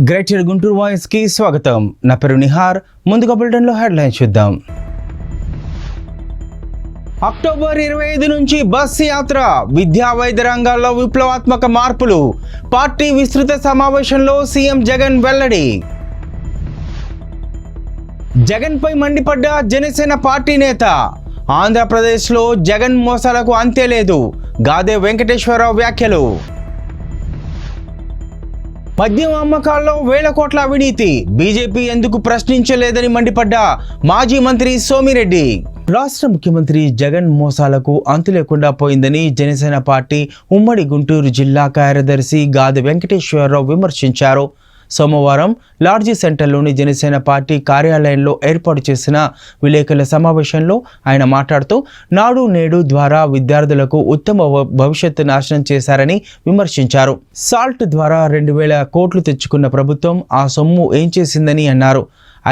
Greater Guntur voice కి స్వాగతం. నా పేరు నిహార్. ముందుగా బులెటిన్ లో హెడ్లైన్స్ చూద్దాం. అక్టోబర్ 25 నుంచి బస్ యాత్ర, విద్యా వైద్య రంగాల్లో విప్లవాత్మక మార్పులు. పార్టీ విస్తృత సమావేశంలో సీఎం జగన్ వెల్లడి. జగన్ పై మండిపడ్డ జనసేన పార్టీ నేత. ఆంధ్రప్రదేశ్లో జగన్ మోసాలకు అంతే లేదు. గాదే వెంకటేశ్వరరావు వ్యాఖ్యలు. మద్యం అమ్మకాల్లో వేల కోట్ల అవినీతి, బీజేపీ ఎందుకు ప్రశ్నించలేదని మండిపడ్డ మాజీ మంత్రి సోమిరెడ్డి. రాష్ట్ర ముఖ్యమంత్రి జగన్ మోసాలకు అంతు లేకుండా పోయిందని జనసేన పార్టీ ఉమ్మడి గుంటూరు జిల్లా కార్యదర్శి గాదె వెంకటేశ్వరరావు విమర్శించారు. సోమవారం లార్జీ సెంటర్లోని జనసేన పార్టీ కార్యాలయంలో ఏర్పాటు చేసిన విలేకరుల సమావేశంలో ఆయన మాట్లాడుతూ నాడు నేడు ద్వారా విద్యార్థులకు ఉత్తమ భవిష్యత్తు నాశనం చేశారని విమర్శించారు. సాల్ట్ ద్వారా 2000 కోట్లు తెచ్చుకున్న ప్రభుత్వం ఆ సొమ్ము ఏం చేసిందని అన్నారు.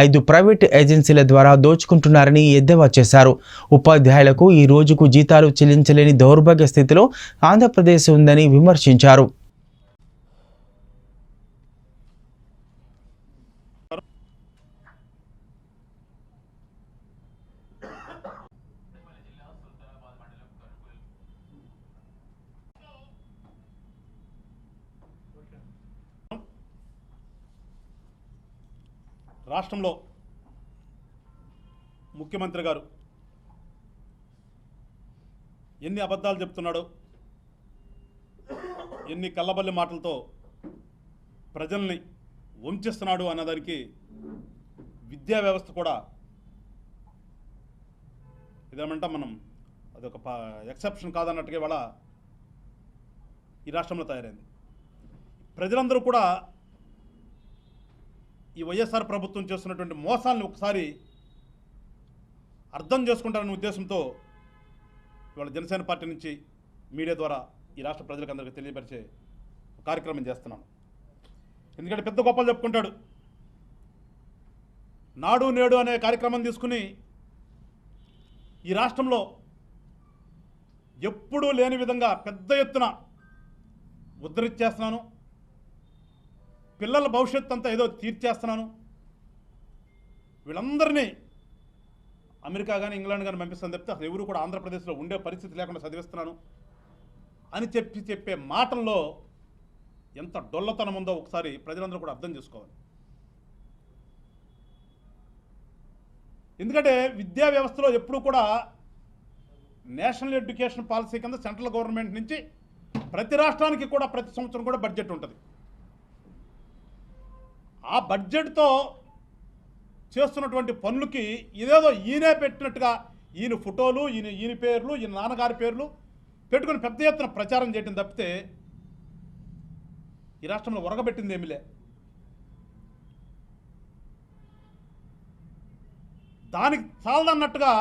5 ప్రైవేట్ ఏజెన్సీల ద్వారా దోచుకుంటున్నారని ఎద్దేవా చేశారు. ఉపాధ్యాయులకు ఈ రోజుకు జీతాలు చెల్లించలేని దౌర్భాగ్య స్థితిలో ఆంధ్రప్రదేశ్ ఉందని విమర్శించారు. రాష్ట్రంలో ముఖ్యమంత్రి గారు ఎన్ని అబద్ధాలు చెప్తున్నాడో, ఎన్ని కల్లబల్లి మాటలతో ప్రజల్ని వంచిస్తున్నాడు అన్నదానికి విద్యా వ్యవస్థ కూడా ఇదేమంటే మనం అదొక ఎక్సెప్షన్ కాదన్నట్టుగా ఇవాళ ఈ రాష్ట్రంలో తయారైంది. ప్రజలందరూ కూడా ఈ వైఎస్ఆర్ ప్రభుత్వం చేస్తున్నటువంటి మోసాలను ఒకసారి అర్థం చేసుకుంటారనే ఉద్దేశంతో ఇవాళ జనసేన పార్టీ నుంచి మీడియా ద్వారా ఈ రాష్ట్ర ప్రజలకు అందరికీ తెలియపరిచే కార్యక్రమం చేస్తున్నాను. ఎందుకంటే పెద్ద గొప్పలు చెప్పుకుంటాడు. నాడు నేడు అనే కార్యక్రమం తీసుకుని ఈ రాష్ట్రంలో ఎప్పుడూ లేని విధంగా పెద్ద ఎత్తున ఉద్ధరించేస్తున్నాను, పిల్లల భవిష్యత్తు అంతా ఏదో తీర్చేస్తున్నాను, వీళ్ళందరినీ అమెరికా కానీ ఇంగ్లాండ్ కానీ పంపిస్తాను చెప్తే అసలు ఎవరు కూడా ఆంధ్రప్రదేశ్లో ఉండే పరిస్థితి లేకుండా చదివిస్తున్నాను అని చెప్పే మాటల్లో ఎంత డొల్లతనం ఉందో ఒకసారి ప్రజలందరూ కూడా అర్థం చేసుకోవాలి. ఎందుకంటే విద్యా వ్యవస్థలో ఎప్పుడూ కూడా నేషనల్ ఎడ్యుకేషన్ పాలసీ కింద సెంట్రల్ గవర్నమెంట్ నుంచి ప్రతి రాష్ట్రానికి కూడా ప్రతి సంవత్సరం కూడా బడ్జెట్ ఉంటుంది. ఆ బడ్జెట్తో చేస్తున్నటువంటి పనులకి ఇదేదో ఈయనే పెట్టినట్టుగా ఈయన ఫోటోలు, ఈయన పేర్లు, ఈయన నాన్నగారి పేర్లు పెట్టుకుని పెద్ద ఎత్తున ప్రచారం చేయడం తప్పితే ఈ రాష్ట్రంలో ఒరగబెట్టింది ఏమిలే. దానికి చాలదన్నట్టుగా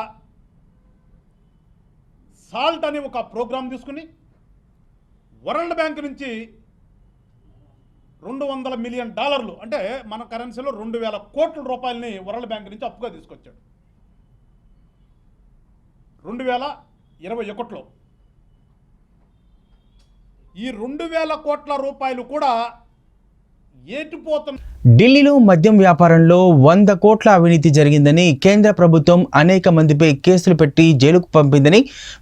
సాల్ట్ అని ఒక ప్రోగ్రాం తీసుకుని వరల్డ్ బ్యాంక్ నుంచి $200 మిలియన్ అంటే మన కరెన్సీలో 2000 కోట్ల రూపాయలని వరల్డ్ బ్యాంక్ నుంచి అప్పుగా తీసుకొచ్చాడు. 2021లో ఈ 2000 కోట్ల రూపాయలు కూడా ఏటిపోతున్న. ఢిల్లీలో మద్యం వ్యాపారంలో 100 కోట్ల అవినీతి జరిగిందని కేంద్ర ప్రభుత్వం అనేక మందిపై కేసులు పెట్టి జైలుకు పంపిందని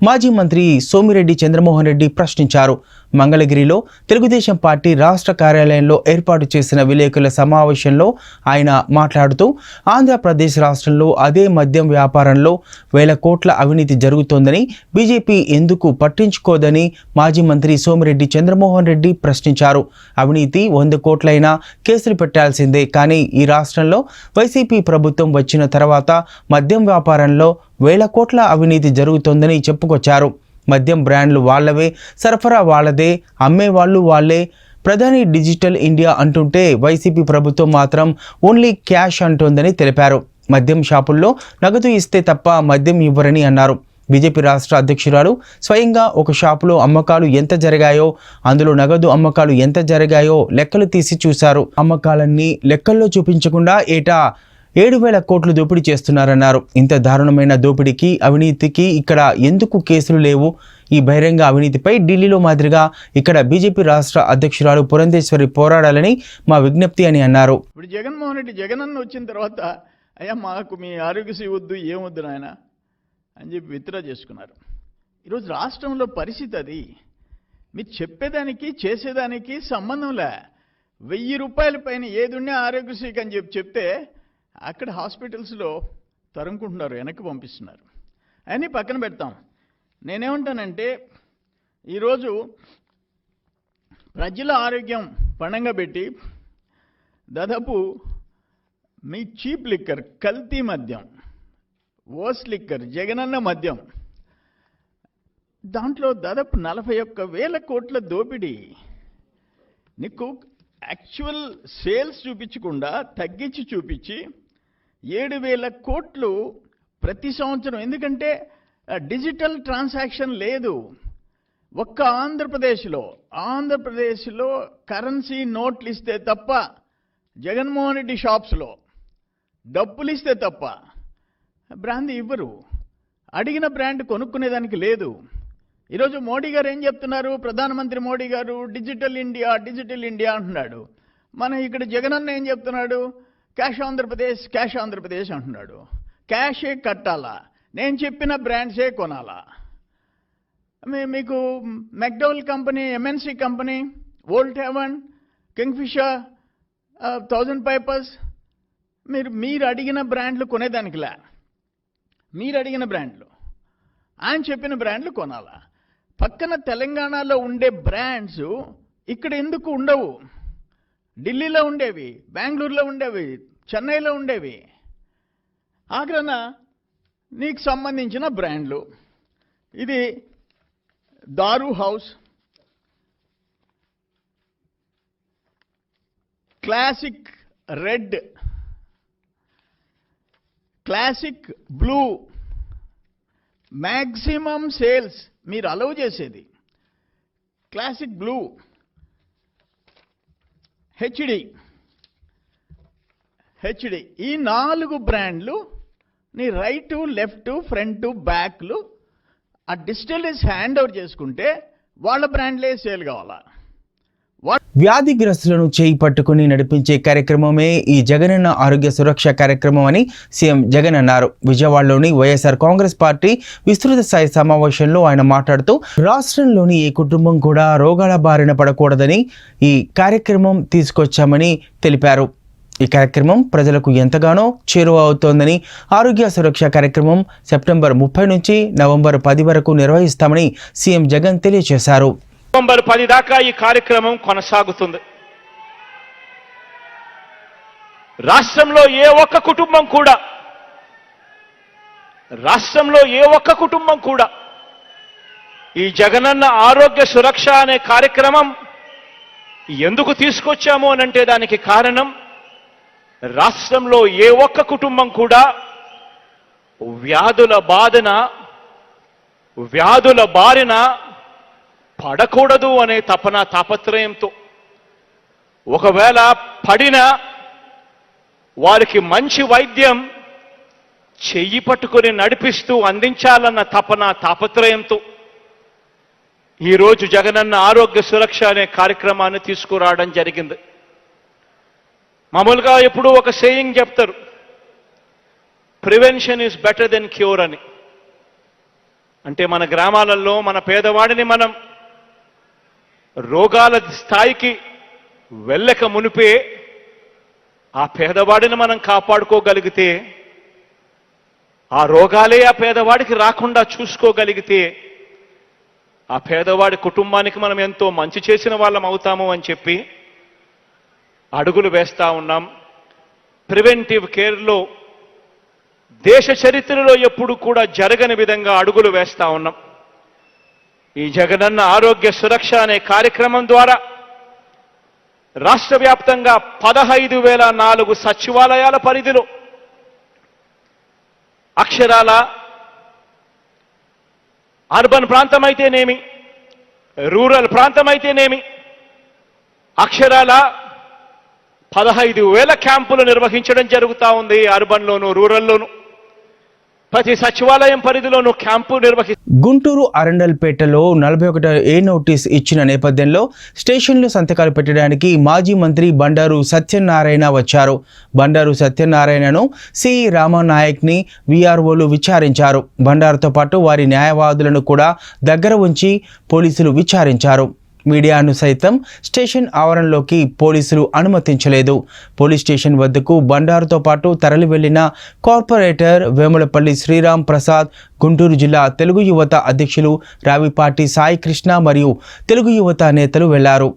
మాజీ మంత్రి సోమిరెడ్డి చంద్రమోహన్ రెడ్డి ప్రశ్నించారు. మంగళగిరిలో తెలుగుదేశం పార్టీ రాష్ట్ర కార్యాలయంలో ఏర్పాటు చేసిన విలేకరుల సమావేశంలో ఆయన మాట్లాడుతూ ఆంధ్రప్రదేశ్ రాష్ట్రంలో అదే మద్యం వ్యాపారంలో వేల కోట్ల అవినీతి జరుగుతోందని బీజేపీ ఎందుకు పట్టించుకోదని మాజీ మంత్రి సోమిరెడ్డి చంద్రమోహన్ రెడ్డి ప్రశ్నించారు. అవినీతి 100 కోట్లైనా కేసులు పెట్టాల్సిందే, కానీ ఈ రాష్ట్రంలో వైసీపీ ప్రభుత్వం వచ్చిన తర్వాత మద్యం వ్యాపారంలో వేల కోట్ల అవినీతి జరుగుతోందని చెప్పుకొచ్చారు. మద్యం బ్రాండ్లు వాళ్ళవే, సరఫరా వాళ్ళదే, అమ్మేవాళ్ళు వాళ్ళే. ప్రధాని డిజిటల్ ఇండియా అంటుంటే వైసీపీ ప్రభుత్వం మాత్రం ఓన్లీ క్యాష్ అంటోందని తెలిపారు. మద్యం షాపుల్లో నగదు ఇస్తే తప్ప మద్యం ఇవ్వరని అన్నారు. బీజేపీ రాష్ట్ర అధ్యక్షురాలు స్వయంగా ఒక షాపులో అమ్మకాలు ఎంత జరిగాయో, అందులో నగదు అమ్మకాలు ఎంత జరిగాయో లెక్కలు తీసి చూశారు. అమ్మకాలన్నీ లెక్కల్లో చూపించకుండా ఏటా 7,000 కోట్లు దోపిడీ చేస్తున్నారన్నారు. ఇంత దారుణమైన దోపిడీకి, అవినీతికి ఇక్కడ ఎందుకు కేసులు లేవు? ఈ బహిరంగ అవినీతిపై ఢిల్లీలో మాదిరిగా ఇక్కడ బీజేపీ రాష్ట్ర అధ్యక్షురాలు పురంధేశ్వరి పోరాడాలని మా విజ్ఞప్తి అని అన్నారు. ఇప్పుడు జగన్మోహన్ రెడ్డి జగనన్న వచ్చిన తర్వాత అయ్యా మాకు మీ ఆరోగ్యశ్రీ వద్దు, ఏమొద్దు నాయన అని చెప్పి విత్డ్రా చేసుకున్నారు. ఈరోజు రాష్ట్రంలో పరిస్థితి అది. మీరు చెప్పేదానికి చేసేదానికి సంబంధంలే. 1000 రూపాయల పైన ఏదున్నా ఆరోగ్యశ్రీకి అని చెప్తే అక్కడ హాస్పిటల్స్లో తరుముకుంటున్నారు, వెనక్కి పంపిస్తున్నారు. అన్నీ పక్కన పెడతాం. నేనేమంటానంటే ఈరోజు ప్రజల ఆరోగ్యం పణంగా పెట్టి దాదాపు మీ చీప్ లిక్కర్, కల్తీ మద్యం, ఓస్ లిక్కర్, జగనన్న మద్యం, దాంట్లో దాదాపు 41,000 కోట్ల దోపిడీ. నీకు యాక్చువల్ సేల్స్ చూపించకుండా తగ్గించి చూపించి 7,000 కోట్లు ప్రతి సంవత్సరం. ఎందుకంటే డిజిటల్ ట్రాన్సాక్షన్ లేదు. ఒక్క ఆంధ్రప్రదేశ్లో కరెన్సీ నోట్లు ఇస్తే తప్ప, జగన్మోహన్ రెడ్డి షాప్స్లో డబ్బులు ఇస్తే తప్ప బ్రాండ్ ఇవ్వరు. అడిగిన బ్రాండ్ కొనుక్కునేదానికి లేదు. ఈరోజు మోడీ గారు ఏం చెప్తున్నారు? ప్రధానమంత్రి మోడీ గారు డిజిటల్ ఇండియా అంటున్నాడు. మన ఇక్కడ జగనన్న ఏం చెప్తున్నాడు? క్యాష్ ఆంధ్రప్రదేశ్ అంటున్నాడు. క్యాషే కట్టాలా, నేను చెప్పిన బ్రాండ్సే కొనాలా? మీకు మెక్డోవల్ కంపెనీ, ఎంఎన్సీ కంపెనీ, వోల్ట్ హెవెన్, కింగ్ఫిషర్, 1000 పైపర్స్, మీరు అడిగిన బ్రాండ్లు కొనేదానికిలా. మీరు అడిగిన బ్రాండ్లు, ఆయన చెప్పిన బ్రాండ్లు కొనాలా? పక్కన తెలంగాణలో ఉండే బ్రాండ్స్ ఇక్కడ ఎందుకు ఉండవు? ఢిల్లీలో ఉండేవి, బెంగళూరులో ఉండేవి, చెన్నైలో ఉండేవి. ఆఖరణ నీకు సంబంధించిన బ్రాండ్లు. ఇది దారు house, classic red, classic blue, maximum sales మీరు అలౌ చేసేది క్లాసిక్ బ్లూ, హెచ్డి. ఈ 4 బ్రాండ్లు నీ రైటు, లెఫ్ట్, ఫ్రంట్, బ్యాక్లు ఆ డిస్టిలరీస్ హ్యాండ్ ఓవర్ చేసుకుంటే వాళ్ళ బ్రాండ్లే సేల్ కావాలా? వ్యాధిగ్రస్తులను చేయి పట్టుకుని నడిపించే కార్యక్రమమే ఈ జగనన్న ఆరోగ్య సురక్ష కార్యక్రమం అని సీఎం జగన్ అన్నారు. విజయవాడలోని వైఎస్ఆర్ కాంగ్రెస్ పార్టీ విస్తృత స్థాయి సమావేశంలో ఆయన మాట్లాడుతూ రాష్ట్రంలోని ఏ కుటుంబం కూడా రోగాల బారిన పడకూడదని ఈ కార్యక్రమం తీసుకొచ్చామని తెలిపారు. ఈ కార్యక్రమం ప్రజలకు ఎంతగానో చేరువ అవుతోందని, ఆరోగ్య సురక్ష కార్యక్రమం సెప్టెంబర్ 30 నుంచి నవంబర్ 10 వరకు నిర్వహిస్తామని సీఎం జగన్ తెలియజేశారు. నవంబర్ 10 దాకా ఈ కార్యక్రమం కొనసాగుతుంది. రాష్ట్రంలో ఏ ఒక్క కుటుంబం కూడా ఈ జగనన్న ఆరోగ్య సురక్ష అనే కార్యక్రమం ఎందుకు తీసుకొచ్చాము అనంటే దానికి కారణం, రాష్ట్రంలో ఏ ఒక్క కుటుంబం కూడా వ్యాధుల బారిన పడకూడదు అనే తాపత్రయంతో, ఒకవేళ పడినా వారికి మంచి వైద్యం చెయ్యి పట్టుకుని నడిపిస్తూ అందించాలన్న తాపత్రయంతో ఈరోజు జగనన్న ఆరోగ్య సురక్ష అనే కార్యక్రమాన్ని తీసుకురావడం జరిగింది. మామూలుగా ఎప్పుడూ ఒక సేయింగ్ చెప్తారు, prevention is better than cure అని. అంటే మన గ్రామాలలో మన పేదవాడిని మనం రోగాల స్థాయికి వెళ్ళక మునిపే ఆ పేదవాడిని మనం కాపాడుకోగలిగితే, ఆ రోగాలే ఆ పేదవాడికి రాకుండా చూసుకోగలిగితే, ఆ పేదవాడి కుటుంబానికి మనం ఎంతో మంచి చేసిన వాళ్ళం అవుతాము అని చెప్పి అడుగులు వేస్తా ఉన్నాం. ప్రివెంటివ్ కేర్లో దేశ చరిత్రలో ఎప్పుడు కూడా జరగని విధంగా అడుగులు వేస్తా ఉన్నాం. ఈ జగనన్న ఆరోగ్య సురక్ష అనే కార్యక్రమం ద్వారా రాష్ట్ర వ్యాప్తంగా 15,004 సచివాలయాల పరిధిలో అక్షరాల అర్బన్ ప్రాంతమైతేనేమి, రూరల్ ప్రాంతమైతేనేమి, అక్షరాల 15,000 క్యాంపులు నిర్వహించడం జరుగుతూ ఉంది. అర్బన్లోను, రూరల్లోను, ప్రతి సచివాలయం పరిధిలోనూ క్యాంపు గుంటూరు అరండల్పేటలో 41A నోటీస్ ఇచ్చిన నేపథ్యంలో స్టేషన్లో సంతకాలు పెట్టడానికి మాజీ మంత్రి బండారు సత్యనారాయణ వచ్చారు. బండారు సత్యనారాయణను సి రామనాయక్ని వీఆర్ఓలు విచారించారు. బండారుతో పాటు వారి న్యాయవాదులను కూడా దగ్గర ఉంచి పోలీసులు విచారించారు. మీడియాను సైతం స్టేషన్ ఆవరణలోకి పోలీసులు అనుమతించలేదు. పోలీస్ స్టేషన్ వద్దకు బండారుతో పాటు తరలి వెళ్లిన కార్పొరేటర్ వేములపల్లి శ్రీరామ్ ప్రసాద్, గుంటూరు జిల్లా తెలుగు యువత అధ్యక్షులు రావిపాటి సాయి కృష్ణ మరియు తెలుగు యువత నేతలు వెళ్లారు.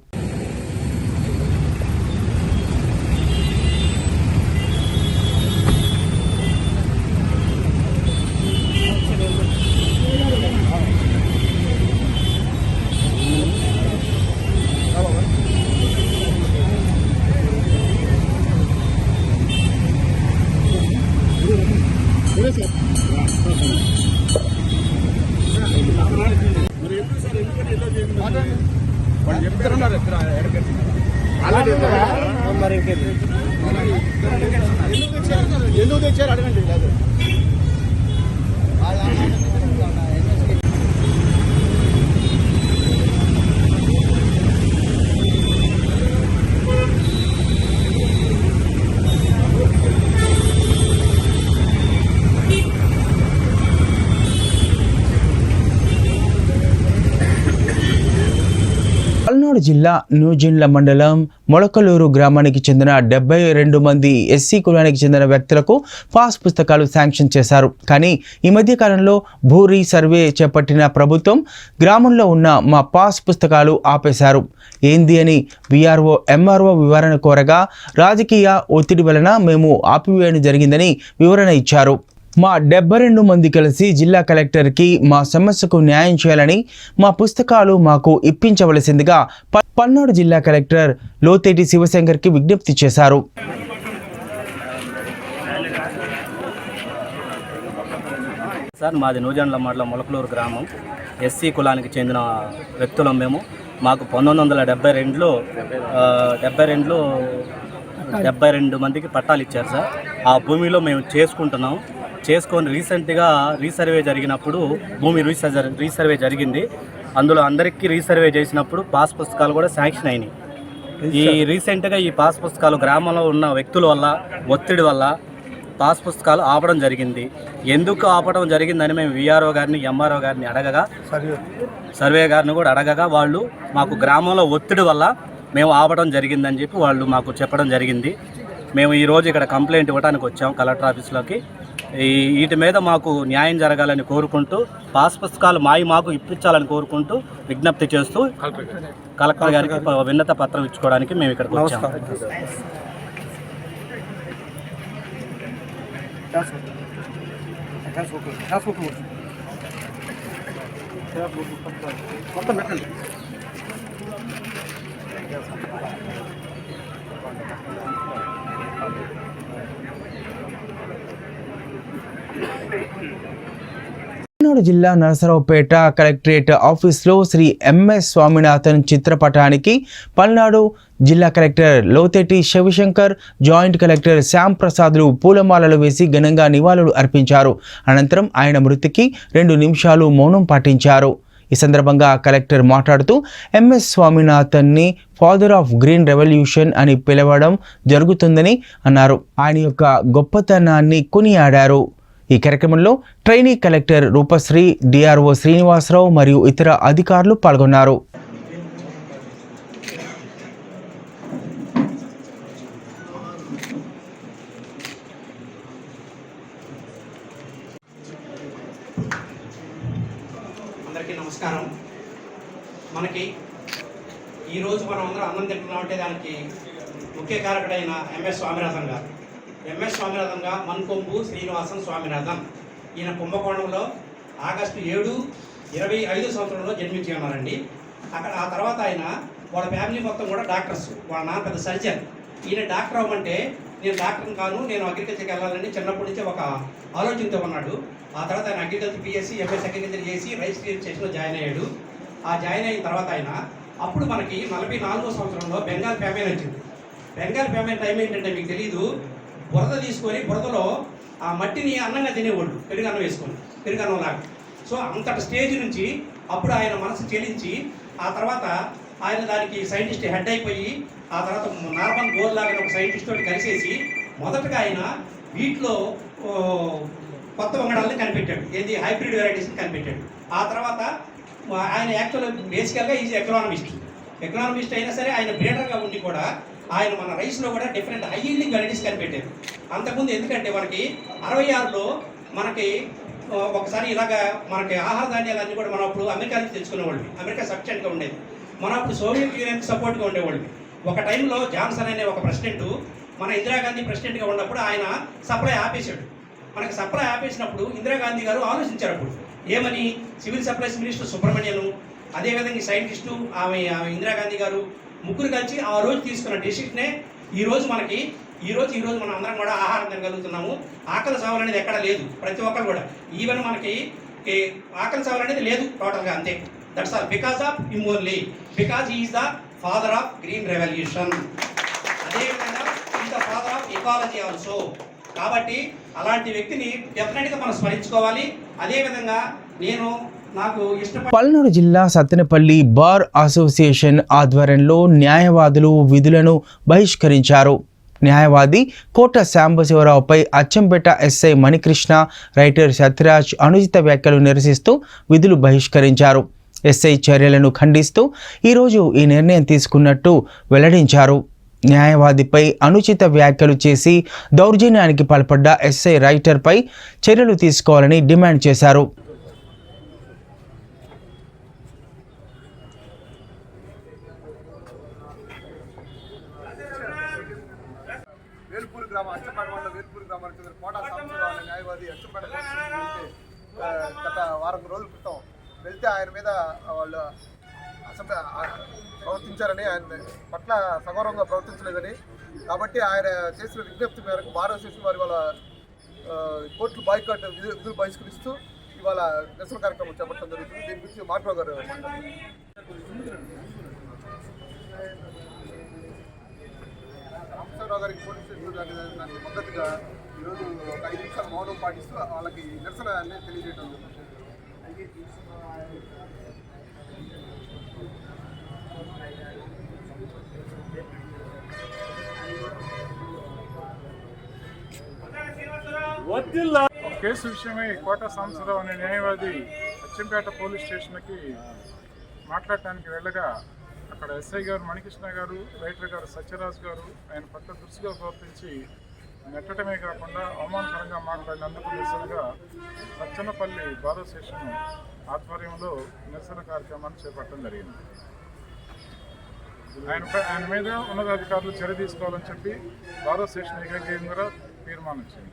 ఎందుకు తెచ్చారు అడగండి. పల్నాడు జిల్లా న్యూజిండ్ల మండలం మొలకలూరు గ్రామానికి చెందిన 72 మంది ఎస్సీ కులానికి చెందిన వ్యక్తులకు పాస్ పుస్తకాలు శాంక్షన్ చేశారు. కానీ ఈ మధ్య కాలంలో భూ రీసర్వే చేపట్టిన ప్రభుత్వం గ్రామంలో ఉన్న మా పాస్ పుస్తకాలు ఆపేశారు. ఏంది అని వీఆర్ఓ ఎంఆర్ఓ వివరణ కోరగా రాజకీయ ఒత్తిడి వలన మేము ఆపివేయడం జరిగిందని వివరణ ఇచ్చారు. మా 72 మంది కలిసి జిల్లా కలెక్టర్కి మా సమస్యకు న్యాయం చేయాలని, మా పుస్తకాలు మాకు ఇప్పించవలసిందిగా పల్నాడు జిల్లా కలెక్టర్ లోతేటి శివశంకర్కి విజ్ఞప్తి చేశారు. సార్, మాది నూజండ్ల మండలం మొలకలూరు గ్రామం. ఎస్సీ కులానికి చెందిన వ్యక్తులం మేము. మాకు 1972లో 72 మందికి పట్టాలు ఇచ్చారు సార్. ఆ భూమిలో మేము చేసుకొని రీసెంట్గా రీసర్వే జరిగినప్పుడు భూమి రీసర్వే జరిగింది. అందులో అందరికీ రీసర్వే చేసినప్పుడు పాస్ పుస్తకాలు కూడా శాంక్షన్ అయినాయి. ఈ రీసెంట్గా ఈ పాస్ పుస్తకాలు గ్రామంలో ఉన్న వ్యక్తుల వల్ల ఒత్తిడి వల్ల పాస్ పుస్తకాలు ఆపడం జరిగింది. ఎందుకు ఆపడం జరిగిందని మేము వీఆర్ఓ గారిని, ఎంఆర్ఓ గారిని అడగగా, సర్వే గారిని కూడా అడగగా, వాళ్ళు మాకు గ్రామంలో ఒత్తిడి వల్ల మేము ఆపడం జరిగిందని చెప్పి వాళ్ళు మాకు చెప్పడం జరిగింది. మేము ఈరోజు ఇక్కడ కంప్లైంట్ ఇవ్వడానికి వచ్చాం కలెక్టర్ ఆఫీస్లోకి. వీటి మీద మాకు న్యాయం జరగాలని కోరుకుంటూ, పాస్ పుస్తకాలు మాకు ఇప్పించాలని కోరుకుంటూ విజ్ఞప్తి చేస్తూ కలెక్టర్ గారికి విన్నత పత్రం ఇచ్చుకోవడానికి మేము ఇక్కడికి వచ్చాము. పల్నాడు జిల్లా నరసరావుపేట కలెక్టరేట్ ఆఫీస్లో శ్రీ ఎంఎస్ స్వామినాథన్ చిత్రపటానికి పల్నాడు జిల్లా collector Lotheti Sivasankar, joint collector Shyam ప్రసాద్లు పూలమాలలు వేసి ఘనంగా నివాళులు అర్పించారు. అనంతరం ఆయన మృతికి 2 నిమిషాలు మౌనం పాటించారు. ఈ సందర్భంగా కలెక్టర్ మాట్లాడుతూ ఎంఎస్ స్వామినాథన్ని ఫాదర్ ఆఫ్ గ్రీన్ రెవల్యూషన్ అని పిలవడం జరుగుతుందని అన్నారు. ఆయన యొక్క గొప్పతనాన్ని కొనియాడారు. ఈ కార్యక్రమంలో trainee collector Rupasri, DRO Srinivasarao మరియు ఇతర అధికారులు పాల్గొన్నారు. అందరికీ నమస్కారం. మనకి ఈరోజు మనం అందరం అన్నం తింటున్నామంటే దానికి ముఖ్య కారకుడైన ఎంఎస్ స్వామినాథన్ గారు. ఎంఎస్ స్వామినాథన్ గారు మన్కొంబు శ్రీనివాసన్ స్వామినాథన్. ఈయన కుంభకోణంలో ఆగస్టు 7, 25 సంవత్సరంలో జన్మించి ఉన్నారండి. అక్కడ ఆ తర్వాత ఆయన వాళ్ళ ఫ్యామిలీ మొత్తం కూడా డాక్టర్స్. వాళ్ళ నాన్న పెద్ద సర్జన్. ఈయన డాక్టర్ అవ్వమంటే నేను డాక్టర్ని కాను, నేను అగ్రికల్చర్కి వెళ్ళాలని చిన్నప్పటి నుంచి ఒక ఆలోచనతో ఉన్నాడు. ఆ తర్వాత ఆయన అగ్రికల్చర్ BSc, MS అగ్రికల్చర్ చేసి రైస్ స్టేషన్లో జాయిన్ అయ్యాడు. ఆ జాయిన్ అయిన తర్వాత ఆయన అప్పుడు మనకి 44వ సంవత్సరంలో బెంగాల్ ఫ్యామిలీ వచ్చింది. బెంగాల్ పేమెంట్ టైం ఏంటంటే మీకు తెలియదు, బురద తీసుకొని బురదలో ఆ మట్టిని అన్నంగా తినేవాళ్ళు, పెరుగన్నం వేసుకొని, పెరుగన్నం లాగా. సో అంతటి స్టేజ్ నుంచి అప్పుడు ఆయన మనసు చెలించి ఆ తర్వాత ఆయన దానికి సైంటిస్ట్ హెడ్ అయిపోయి ఆ తర్వాత నార్మల్ గోర్ లాగా ఒక సైంటిస్ట్ తోటి కలిసేసి మొదటగా ఆయన వీటిలో కొత్త వంగడాలని కనిపెట్టాడు, ఏంది హైబ్రిడ్ వెరైటీస్ని కనిపెట్టాడు. ఆ తర్వాత ఆయన యాక్చువల్గా బేసికల్గా ఈజ్ ఎకనామిస్ట్ అయినా సరే ఆయన బ్రీడర్గా ఉండి కూడా ఆయన మన రైస్లో కూడా డిఫరెంట్ హై ఈల్డింగ్ వెరైటీస్ కనిపెట్టారు. అంతకుముందు ఎందుకంటే మనకి 66లో మనకి ఒకసారి ఇలాగా మనకి ఆహార ధాన్యాలన్నీ కూడా మనం అప్పుడు అమెరికా నుంచి తెచ్చుకునేవాళ్ళు, అమెరికా సఫిషియెంట్గా ఉండేది, మనం అప్పుడు సోవియట్ యూనియన్ సపోర్ట్గా ఉండేవాళ్ళు. ఒక టైంలో జాన్సన్ అనే ఒక ప్రెసిడెంట్ మన ఇందిరాగాంధీ ప్రెసిడెంట్గా ఉన్నప్పుడు ఆయన సప్లై ఆపేశాడు. మనకి సప్లై ఆపేసినప్పుడు ఇందిరాగాంధీ గారు ఆలోచించారు అప్పుడు ఏమని, సివిల్ సప్లైస్ మినిస్టర్ సుబ్రహ్మణ్యను, అదేవిధంగా సైంటిస్టు ఆమె ఇందిరాగాంధీ గారు ముగ్గురు కలిసి ఆ రోజు తీసుకున్న డెసిషనే ఈరోజు మనకి ఈరోజు మనం అందరం కూడా ఆహారం తినగలుగుతున్నాము. ఆకలి సావులు అనేది ఎక్కడ లేదు, ప్రతి ఒక్కరు కూడా, ఈవెన్ మనకి ఆకలి సావులు అనేది లేదు టోటల్గా, అంతే. That's all because of him only, because he is the father of green revolution, అదేవిధంగా is the father of ecology also. కాబట్టి అలాంటి వ్యక్తిని డెఫినెట్గా మనం స్మరించుకోవాలి. అదేవిధంగా నాకు ఇష్టపడి పల్నాడు జిల్లా సత్తెనపల్లి బార్ అసోసియేషన్ ఆధ్వర్యంలో న్యాయవాదులు విధులను బహిష్కరించారు. న్యాయవాది కోట శాంబశివరావుపై అచ్చంపేట ఎస్ఐ మణికృష్ణ, రైటర్ సత్యరాజ్ అనుచిత వ్యాఖ్యలు నిరసిస్తూ విధులు బహిష్కరించారు. ఎస్ఐ చర్యలను ఖండిస్తూ ఈరోజు ఈ నిర్ణయం తీసుకున్నట్టు వెల్లడించారు. న్యాయవాదిపై అనుచిత వ్యాఖ్యలు చేసి దౌర్జన్యానికి పాల్పడ్డ ఎస్ఐ రైటర్పై చర్యలు తీసుకోవాలని డిమాండ్ చేశారు. వేల్పూర్ గ్రామం, అచ్చంపేట మండలం వేల్పూర్ గ్రామానికి చెందిన కోట సాంబశివరావు అనే న్యాయవాది అచ్చంపేట గత వారం రోజుల క్రితం వెళ్తే ఆయన మీద వాళ్ళు ప్రవర్తించారని, ఆయన పట్ల సగౌరవంగా ప్రవర్తించలేదని, కాబట్టి ఆయన చేసిన విజ్ఞప్తి మేరకు బార్ అసోసియేషన్ వారి వాళ్ళ కోర్టులు బాయ్కాట్ విధులు బహిష్కరిస్తూ ఇవాళ నిరసన కార్యక్రమం చేపట్టడం జరుగుతుంది. దీని గురించి మాట్లాడారు గారు. రామచంద్రరావు గారికి పోలీస్ స్టేషన్ దానికి మద్దతుగా ఈరోజు ఒక 5 నిమిషాలు మౌనం పాటిస్తూ వాళ్ళకి నిరసన అనేది తెలియజేయడం జరుగుతుంది. కేసు విషయమై కోట సాంబశివరావు అనే న్యాయవాది అచ్చంపేట పోలీస్ స్టేషన్కి మాట్లాడటానికి వెళ్ళగా అక్కడ ఎస్ఐ గారు మణికృష్ణ గారు, రైటర్ గారు సత్యరాజ్ గారు ఆయన పట్ల దురుసుగా ప్రవర్తించి నెట్టడమే కాకుండా అవమానకరంగా మాట్లాడినందుకు నిరసనగా సత్తెనపల్లి బార్ అసోసియేషన్ ఆధ్వర్యంలో నిరసన కార్యక్రమాన్ని చేపట్టడం జరిగింది. ఆయన మీద ఉన్నతాధికారులు చర్య తీసుకోవాలని చెప్పి బార్ అసోసియేషన్ ఏకగ్రీవంగా తీర్మానించింది.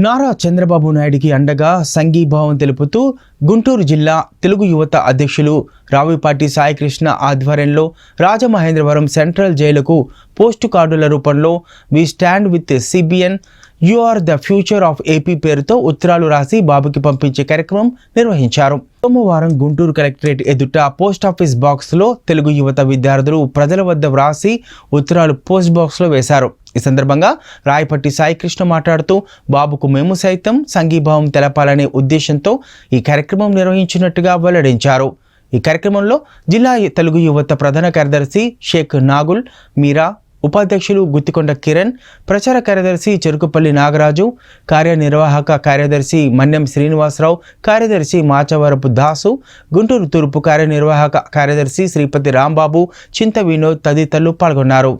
నారా చంద్రబాబు నాయుడికి అండగా సంఘీభావం తెలుపుతూ గుంటూరు జిల్లా తెలుగు యువత అధ్యక్షులు రావిపాటి సాయికృష్ణ ఆధ్వర్యంలో రాజమహేంద్రవరం సెంట్రల్ జైలుకు పోస్టు కార్డుల రూపంలో we stand with CBN, you are the future of AP పేరుతో ఉత్తరాలు రాసి బాబుకి పంపించే కార్యక్రమం నిర్వహించారు. సోమవారం గుంటూరు కలెక్టరేట్ ఎదుట పోస్టాఫీస్ బాక్స్లో తెలుగు యువత విద్యార్థులు ప్రజల వద్ద వ్రాసి ఉత్తరాలు పోస్ట్ బాక్స్లో వేశారు. ఈ సందర్భంగా రాయపట్టి సాయికృష్ణ మాట్లాడుతూ బాబుకు మేము సైతం సంఘీభావం తెలపాలనే ఉద్దేశంతో ఈ కార్యక్రమం నిర్వహించినట్టుగా వెల్లడించారు. ఈ కార్యక్రమంలో జిల్లా తెలుగు యువత ప్రధాన కార్యదర్శి షేక్ నాగుల్ మీరా, ఉపాధ్యక్షులు గుత్తికొండ కిరణ్, ప్రచార కార్యదర్శి చెరుకుపల్లి నాగరాజు, కార్యనిర్వాహక కార్యదర్శి మన్యం శ్రీనివాసరావు, కార్యదర్శి మాచవరపు దాసు, గుంటూరు తూర్పు కార్యనిర్వాహక కార్యదర్శి శ్రీపతి రాంబాబు, చింత వినోద్ తదితరులు పాల్గొన్నారు.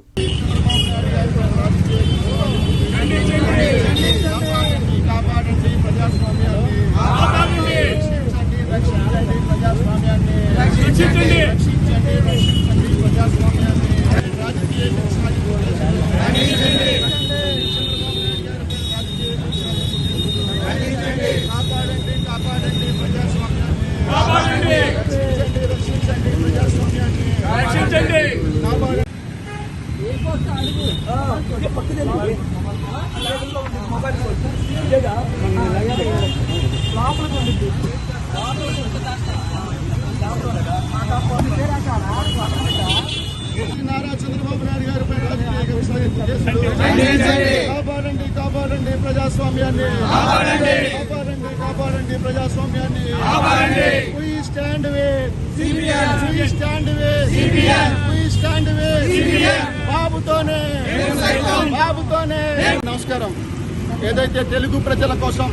ప్రజాస్వామ్యాన్ని కాపాడండి, కాపాడండి ప్రజాస్వామ్యాన్ని. We stand with CBN, we stand with CBN, we stand with CBN. బాబుతోనే. నమస్కారం. ఏదైతే తెలుగు ప్రజల కోసం,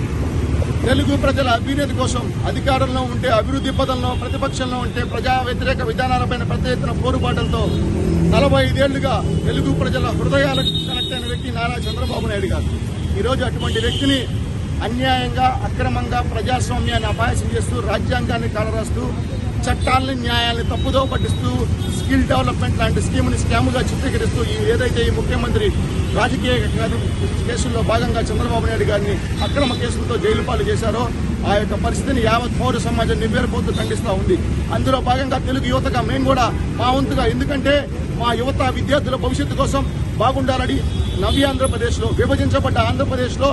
తెలుగు ప్రజల అభ్యున్నతి కోసం అధికారంలో ఉంటే, అభివృద్ధి పదంలో ప్రతిపక్షంలో ఉంటే, ప్రజా వ్యతిరేక విధానాలపైన పెద్ద ఎత్తున పోరుబాటలతో 45 ఏళ్లుగా తెలుగు ప్రజల హృదయాలకు కనెక్ట్ అయిన వ్యక్తి నారా చంద్రబాబు నాయుడు గారు. ఈరోజు అటువంటి వ్యక్తిని అన్యాయంగా, అక్రమంగా ప్రజాస్వామ్యాన్ని అపాయసం చేస్తూ, రాజ్యాంగాన్ని కాలరాస్తూ, చట్టాలని, న్యాయాన్ని తప్పుదో పట్టిస్తూ, స్కిల్ డెవలప్మెంట్ లాంటి స్కీమ్ని స్కామ్గా చిత్రీకరిస్తూ ఏదైతే ఈ ముఖ్యమంత్రి రాజకీయ కేసుల్లో భాగంగా చంద్రబాబు నాయుడు గారిని అక్రమ కేసులతో జైలు పాలు చేశారో ఆ యొక్క పరిస్థితిని యావత్ పౌర సమాజం నివ్వెరపోతూ ఖండిస్తూ ఉంది. అందులో భాగంగా తెలుగు యువతగా మేము కూడా మా వంతుగా, ఎందుకంటే మా యువత విద్యార్థుల భవిష్యత్తు కోసం బాగుండాలని, నవ్య ఆంధ్రప్రదేశ్లో, విభజించబడ్డ ఆంధ్రప్రదేశ్లో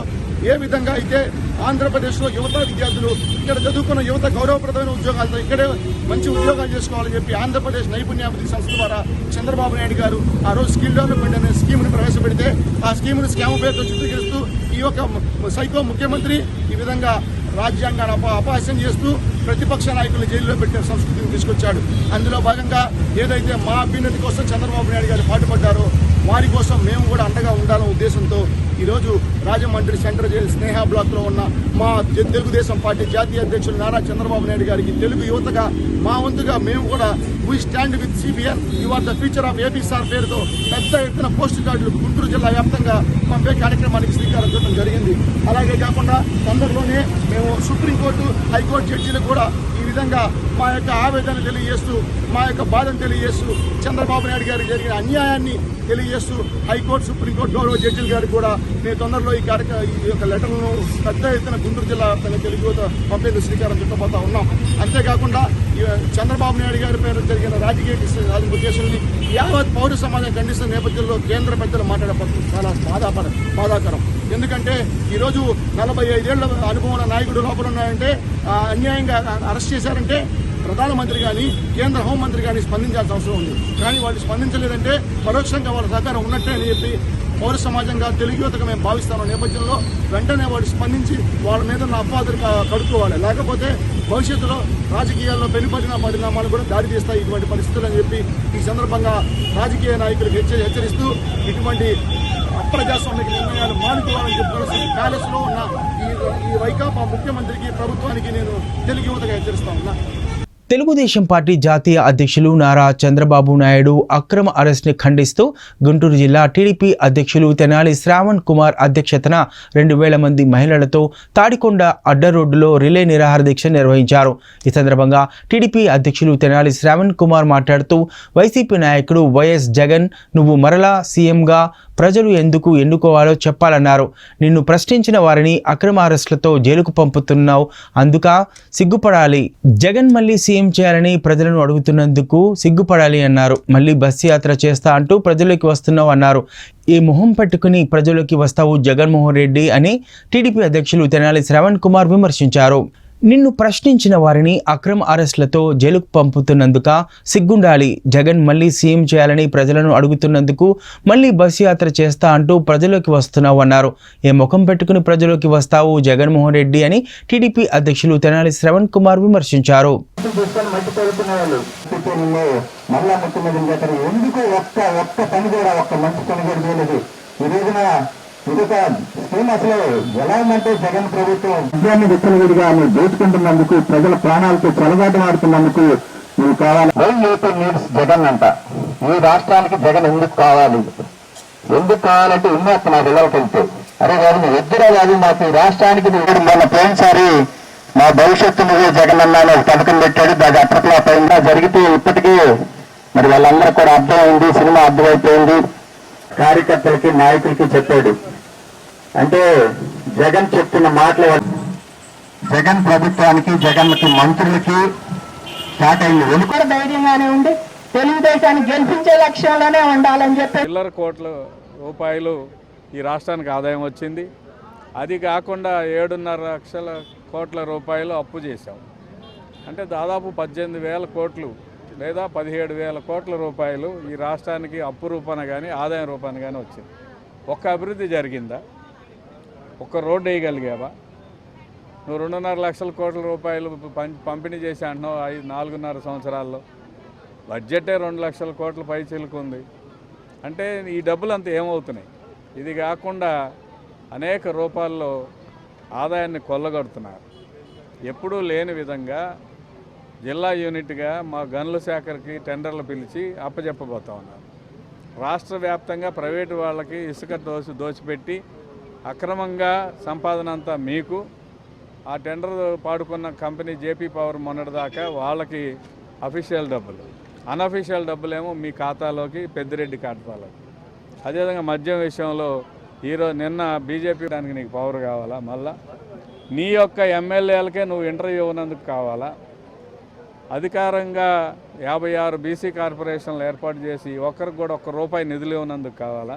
ఏ విధంగా అయితే ఆంధ్రప్రదేశ్లో యువత విద్యార్థులు ఇక్కడ చదువుకున్న యువత గౌరవప్రదమైన ఉద్యోగాలతో ఇక్కడే మంచి ఉద్యోగాలు చేసుకోవాలని చెప్పి ఆంధ్రప్రదేశ్ నైపుణ్యాభివృద్ధి సంస్థ ద్వారా చంద్రబాబు నాయుడు గారు ఆ రోజు స్కిల్ డెవలప్మెంట్ అనే స్కీమ్ని ప్రవేశపెడితే ఆ స్కీమ్ను స్కామ్ పేరుతో చిత్రీకరిస్తూ ఈ యొక్క సైకో ముఖ్యమంత్రి ఈ విధంగా రాజ్యాంగాన్ని అపహాస్యం చేస్తూ ప్రతిపక్ష నాయకులను జైల్లో పెట్టే సంస్కృతిని తీసుకొచ్చాడు. అందులో భాగంగా ఏదైతే మా అభ్యున్నతి కోసం చంద్రబాబు నాయుడు గారు పాటుపడ్డారో వారి కోసం మేము కూడా అండగా ఉండాలనే ఉద్దేశంతో ఈరోజు రాజమండ్రి సెంట్రల్ జైలు స్నేహ బ్లాక్లో ఉన్న మా తెలుగుదేశం పార్టీ జాతీయ అధ్యక్షులు నారా చంద్రబాబు నాయుడు గారికి తెలుగు యువతగా మా వంతుగా మేము కూడా we stand with CBN, you are the future of AP sir పేరుతో పెద్ద ఎత్తున పోస్ట్ కార్డులు గుంటూరు జిల్లా వ్యాప్తంగా పంపే కార్యక్రమానికి శ్రీకారం చుట్టడం జరిగింది. అలాగే కాకుండా తొందరలోనే మేము సుప్రీంకోర్టు, హైకోర్టు జడ్జీలకు కూడా ఈ విధంగా మా యొక్క ఆవేదన తెలియజేస్తూ, మా యొక్క బాధను తెలియజేస్తూ, చంద్రబాబు నాయుడు గారికి జరిగిన అన్యాయాన్ని తెలియజేస్తూ హైకోర్టు, సుప్రీంకోర్టు గౌరవ జడ్జిల గారికి కూడా మేము తొందరలో ఈ యొక్క లెటర్లను పెద్ద ఎత్తున గుంటూరు జిల్లా తెలుగు యువత పంపేందుకు శ్రీకారం చుట్టబోతా ఉన్నాం. అంతేకాకుండా చంద్రబాబు నాయుడు గారి పేరు జరిగిన రాజకీయ కేసుల్ని యావత్ పౌర సమాజం ఖండిస్తున్న నేపథ్యంలో కేంద్ర పెద్దలు మాట్లాడబడుతుంది చాలా బాధాకరం. ఎందుకంటే ఈరోజు 45 ఏళ్ల అనుభవం నాయకుడు లోపల ఉన్నాయంటే, అన్యాయంగా అరెస్ట్ చేశారంటే ప్రధానమంత్రి కానీ కేంద్ర హోంమంత్రి కానీ స్పందించాల్సిన అవసరం ఉంది. కానీ వాళ్ళు స్పందించలేదంటే పరోక్షంగా వాళ్ళ సహకారం ఉన్నట్టే అని చెప్పి పౌర సమాజంగా తెలుగు యువతగా మేము భావిస్తున్న నేపథ్యంలో వెంటనే వాళ్ళు స్పందించి వాళ్ళ మీద ఉన్న అపవాదులు కడుక్కోవాలి. లేకపోతే భవిష్యత్తులో రాజకీయాల్లో పరిణామాలు కూడా దారి తీస్తాయి ఇటువంటి పరిస్థితులు అని చెప్పి ఈ సందర్భంగా రాజకీయ నాయకులకు హెచ్చరిస్తూ ఇటువంటి అప్రజాస్వామిక నిర్ణయాలు మానుకోవాలని చెప్పి ప్యాలెస్లో ఉన్న ఈ వైకాపా ముఖ్యమంత్రికి, ప్రభుత్వానికి నేను తెలుగు యువతగా హెచ్చరిస్తా ఉన్నా. తెలుగుదేశం పార్టీ జాతీయ అధ్యక్షులు నారా చంద్రబాబు నాయుడు అక్రమ అరెస్ట్ని ఖండిస్తూ గుంటూరు జిల్లా టీడీపీ అధ్యక్షులు తెనాలి శ్రావణ్ కుమార్ అధ్యక్షతన 2000 మంది మహిళలతో తాడికొండ అడ్డ రోడ్డులో రిలే నిరాహార దీక్ష నిర్వహించారు. ఈ సందర్భంగా టీడీపీ అధ్యక్షులు తెనాలి శ్రావణ్ కుమార్ మాట్లాడుతూ వైసీపీ నాయకుడు వైఎస్ జగన్ నువ్వు మరలా సీఎంగా ప్రజలు ఎందుకు ఎన్నుకోవాలో చెప్పాలన్నారు. నిన్ను ప్రశ్నించిన వారిని అక్రమ అరెస్టులతో జైలుకు పంపుతున్నావు, అందుక సిగ్గుపడాలి. జగన్ మళ్ళీ సీఎం చేయాలని ప్రజలను అడుగుతున్నందుకు సిగ్గుపడాలి అన్నారు. మళ్ళీ బస్సు యాత్ర చేస్తా అంటూ ప్రజల్లోకి వస్తున్నావు అన్నారు. ఈ మొహం పెట్టుకుని ప్రజల్లోకి వస్తావు జగన్మోహన్ రెడ్డి అని టీడీపీ అధ్యక్షులు తెనాలి శ్రావణ్ కుమార్ విమర్శించారు. నిన్ను ప్రశ్నించిన వారిని అక్రమ అరెస్టులతో జైలుకు పంపుతున్నందుక సిగ్గుండాలి. జగన్ మళ్ళీ సీఎం చేయాలని ప్రజలను అడుగుతున్నందుకు మళ్ళీ బస్సు యాత్ర చేస్తా అంటూ ప్రజలోకి వస్తున్నావు అన్నారు. ఏ ముఖం పెట్టుకుని ప్రజలోకి వస్తావు జగన్మోహన్ రెడ్డి అని టీడీపీ అధ్యక్షులు తెనాలి శ్రవణ్ కుమార్ విమర్శించారు. ఇదొక స్కీమ్ అసలు ఎలా ఉందంటే జగన్ ప్రభుత్వం విద్యాన్ని విచ్చలవిడిగా నువ్వు దోచుకుంటున్నందుకు, ప్రజల ప్రాణాలతో చెలగాటమాడుతున్నందుకు నువ్వు కావాలి. యూపీ నీడ్స్ జగన్ అంట. ఈ రాష్ట్రానికి జగన్ ఎందుకు కావాలి? ఎందుకు కావాలంటే ఉన్నట్టు నా పిల్లలకి వెళ్తే అరే కాదు నువ్వు ఎదురా కాదు మాకు ఈ రాష్ట్రానికి మొన్న పోయినసారి మా భవిష్యత్తు నువ్వే జగన్ అన్న ఒక పథకం పెట్టాడు. దాని అట్రప్లాప్ అయిందా జరిగితే ఇప్పటికీ మరి వాళ్ళందరూ కూడా అర్థమైంది, సినిమా అర్థమైపోయింది. కార్యకర్తలకి నాయకులకి చెప్పాడు. అంటే జగన్ చెప్తున్న మాటలు జగన్ ప్రభుత్వానికి, జగన్కి మంత్రులకి స్టార్ట్ అయింది. వెనుక ధైర్యంగానే ఉండి తెలుగుదేశాన్ని గెలిపించే లక్ష్యంలోనే ఉండాలని చెప్పి చిల్లర కోట్ల రూపాయలు ఈ రాష్ట్రానికి ఆదాయం వచ్చింది. అది కాకుండా 7.5 లక్షల కోట్ల రూపాయలు అప్పు చేశాం. అంటే దాదాపు 18,000 కోట్లు లేదా 17,000 కోట్ల రూపాయలు ఈ రాష్ట్రానికి అప్పు రూపాన కానీ ఆదాయం రూపాన కానీ వచ్చింది. ఒక్క అభివృద్ధి జరిగిందా? ఒక్క రోడ్డు వేయగలిగావా? నువ్వు 2.5 లక్షల కోట్ల రూపాయలు పంపిణీ చేసి అంటున్నావు 4.5 సంవత్సరాల్లో. బడ్జెటే 2 లక్షల కోట్ల పై చిలుకుంది అంటే ఈ డబ్బులు అంతా ఏమవుతున్నాయి? ఇది కాకుండా అనేక రూపాల్లో ఆదాయాన్ని కొల్లగొడుతున్నారు. ఎప్పుడూ లేని విధంగా జిల్లా యూనిట్గా మా గనుల శాఖకి టెండర్లు పిలిచి అప్పచెప్పబోతా ఉన్నారు. రాష్ట్ర వ్యాప్తంగా ప్రైవేటు వాళ్ళకి ఇసుక దోచిపెట్టి అక్రమంగా సంపాదన అంతా మీకు, ఆ టెండర్ పాడుకున్న కంపెనీ జేపీ పవర్ మొన్నటిదాకా వాళ్ళకి అఫీషియల్ డబ్బులు, అన్అఫీషియల్ డబ్బులేమో మీ ఖాతాలోకి, పెద్దిరెడ్డి ఖాతాలోకి. అదేవిధంగా మద్యం విషయంలో ఈరోజు నిన్న బీజేపీ దానికి నీకు పవర్ కావాలా? మళ్ళా నీ యొక్క ఎమ్మెల్యేలకే నువ్వు ఇంటర్వ్యూ ఇవ్వనందుకు కావాలా? అధికారంగా 56 బీసీ కార్పొరేషన్లు ఏర్పాటు చేసి ఒక్కరికి కూడా ₹1 నిధులు ఇవ్వనందుకు కావాలా?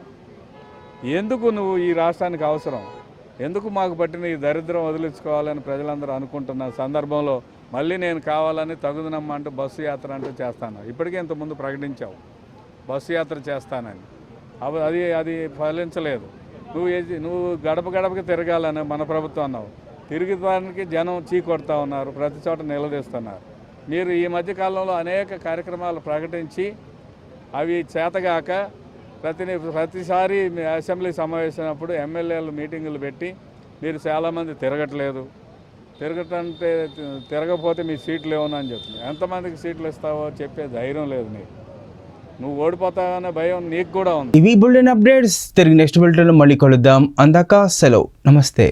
ఎందుకు నువ్వు ఈ రాష్ట్రానికి అవసరం? ఎందుకు మాకు పట్టిన ఈ దరిద్రం వదిలించుకోవాలని ప్రజలందరూ అనుకుంటున్న సందర్భంలో మళ్ళీ నేను కావాలని తగుదనమ్మ అంటూ బస్సు యాత్ర అంటూ చేస్తాను. ఇప్పటికే ఇంతకుముందు ప్రకటించావు బస్సు యాత్ర చేస్తానని. అది ఫలించలేదు. నువ్వు గడప గడపకి తిరగాలని మన ప్రభుత్వం అన్నావు. తిరిగిదానికి జనం చీకొడతా ఉన్నారు, ప్రతి చోట నిలదీస్తున్నారు. మీరు ఈ మధ్యకాలంలో అనేక కార్యక్రమాలు ప్రకటించి అవి చేతగాక ప్రతిసారి అసెంబ్లీ సమావేశమైనప్పుడు ఎమ్మెల్యేలు మీటింగులు పెట్టి మీరు చాలామంది తిరగట్లేదు, తిరగకపోతే మీ సీట్లు ఇవ్వను అని చెప్తుంది. ఎంతమందికి సీట్లు ఇస్తావో చెప్పే ధైర్యం లేదు నీకు. నువ్వు ఓడిపోతావనే భయం నీకు కూడా ఉంది. ఇవి బులెటిన్ అప్డేట్స్. తిరిగి నెక్స్ట్ బులెటిన్లో మళ్ళీ కలుద్దాం. అందాక సెలవు. నమస్తే.